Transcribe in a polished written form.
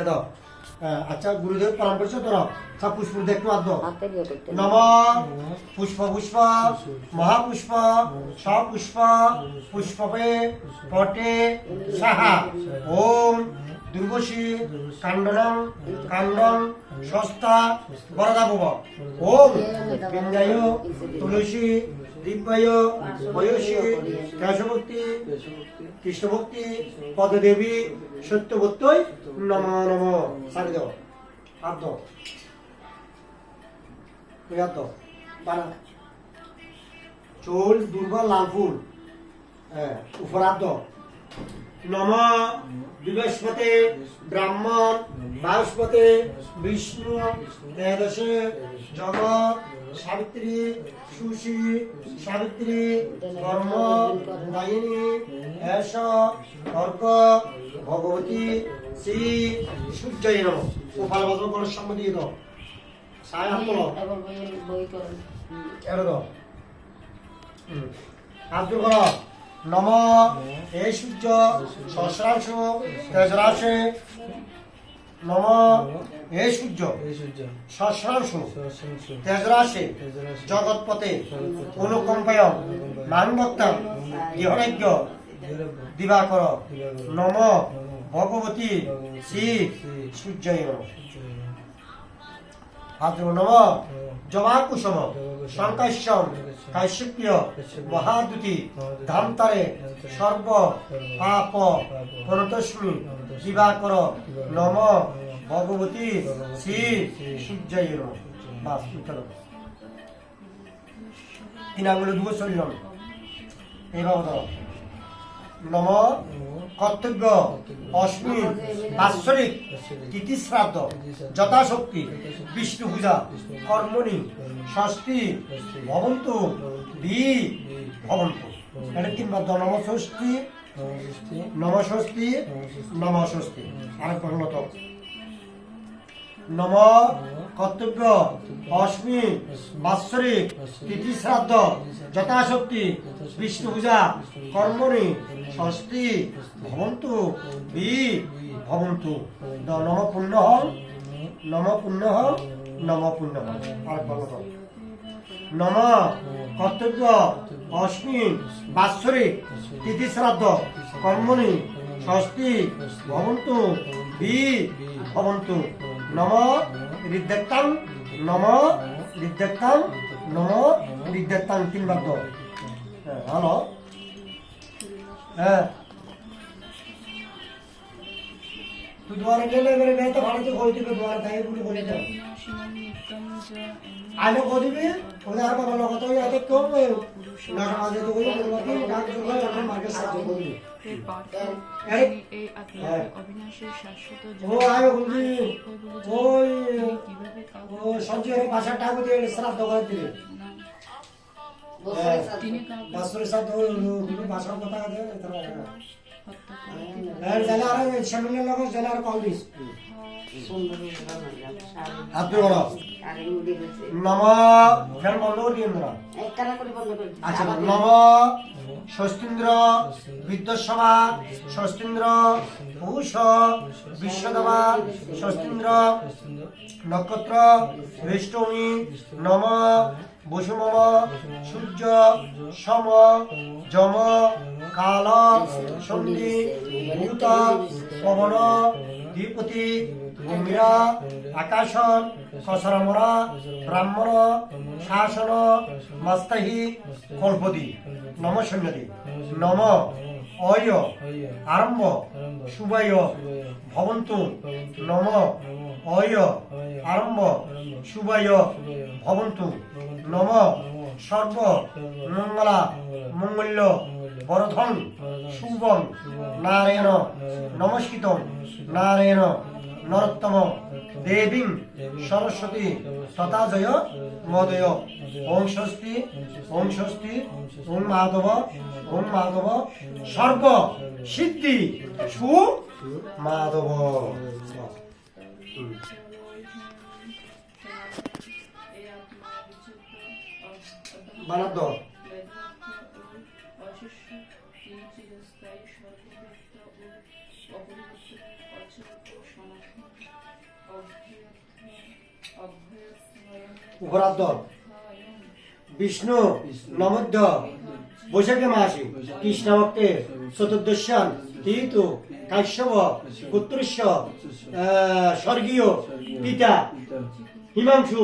দাও আচ্ছা গুরুদেব প্রণাম করছো তোরা সব পুষ্প দেখতে আদ নম পুষ্প পুষ্প মহাপুষ্প সপুষ্প পুষ্পপে পটে সাহা ওম দুর্গশী কাণ্ডনম কাণ্ডন সস্তা বরদাভব ওম বিঞ্জায় তুলসী দিব্যায় বয়সী কেশভক্তি কৃষ্ণভক্তি পদদেবী সত্যভক্তই নম নম সারি দাও আদ চোল দুর্গা লাল ফুল উপর আদ নম বৃহস্পতি ব্রাহ্মণ বৃহস্পতি বিষ্ণু ত্রয়োদশে জগৎ সাবিত্রী সুশী সাবিত্রী কর্ম দায়িনী এস অর্ক ভগবতী শ্রী সূর্যই নম উপাল বাজব গণেশ সঙ্গ দিয়ে দাও সায় হাত তোলো এর দাও হাত জোর করো নম হে সূর্য সহস্রাংশ তেজরাশে নম হে সূর্য সহস্রাংশ তেজরাশে জগৎপতে অনুকম্পায় মানভক্তাং গৃহরাজ্য দিবাকর নম ভগবতী শ্রী সূর্যই নম নম জবাকুসুম শঙ্কাশ্যম কাশ্যপ্য মহাদুতি ধামতারে সর্ব পাপ প্রণতস্মি দিবাকর নম ভগবতী শ্রী সূর্যই নম বাস উঠল তিন আঙুলে দুটো চলিলাম এইভাবে ধরো নম কর্তব্য অশ্বিনী বাৎসরিক তিথি শ্রাদ্ধ যথাশক্তি বিষ্ণু পূজা কর্মণি ষষ্ঠী ভবন্তু বি ভবন্তু এটা তিনবার নম ষষ্ঠী নম ষষ্ঠী নম ষষ্ঠী আরেকবার হলো তো নম কর্তব্য অশ্মি বাৎসরিক তিথি শ্রাদ্ধ যথাশক্তি বিষ্ণু পূজা কর্মণি ষষ্ঠী ভবন্তু বি ভবন্তু নম পুণ্য নম পুণ্য নম পুণ্য আর বলো নম কর্তব্য অশ্মি বাৎসরিক তিথি শ্রাদ্ধ কর্মণি ষষ্ঠী ভবন্তু বি ভবন্তু নম ঋদ্ধেক্তাং নম ঋদ্ধেক্তাং নম ঋদ্ধেক্তাং তিনবার তো হ্যালো হ্যাঁ তুই দুয়ারে গেলে এবারে বেতে ভাড়াতে কই দিবে দুয়ারে তাই বলে বলে দাও আলো কই দিবে ওদের আর বাবা লগত হই আতে কম না আজে তো কই বলবা কি ডাক জোড়া যখন মার্কেট সাথে বলি এই অবিনাশের শাশ্বত ও আয় বলি ওই ও সঞ্জয়ের ভাষা টাকু দিয়ে শ্রাদ্ধ করে দিলে বাসরের সাথে ওই ভাষার কথা আছে আর জানা আর শ্যামলের লোক জানা আর কল দিস আপনি বলো নম ফের বন্ধ করে দিন না আচ্ছা নম ষষ্ঠীন্দ্র বিদ্যসভা ষষ্ঠীন্দ্র পৌষ বিশ্বদমা ষষ্ঠীন্দ্র নক্ষত্র রেষ্টমী নম বসুমম সূর্য সম যম কাল সন্ধি ভূত পবন দ্বিপতি গম্ভীরা আকাশন কসরমরা ব্রাহ্মণ শাসন মস্তাহি কল্পদি নম সন্ন্যতি নম অয় আরম্ভ শুভায় ভবন্তু নম অয় আরম্ভ শুভায় ভবন্তু নম সর্ব মঙ্গলা মঙ্গল্য বরধন শুভং নারায়ণ নমস্কৃতং নারায়ণ নরোত্তম দেবীং সরস্বতী তথা জয় মদয় ওং ষষ্ঠী ওং মাধব সর্ব সিদ্ধি সু মাধব বানাদ অপরিবর্তিত অচল সনাতন উপরার্ধ বিষ্ণু নমধ্য বৈশাখী মাসে কৃষ্ণভক্তে চতুর্দশ্যান তীতু কাশ্যপ পুত্রস্য স্বর্গীয় পিতা হিমাংশু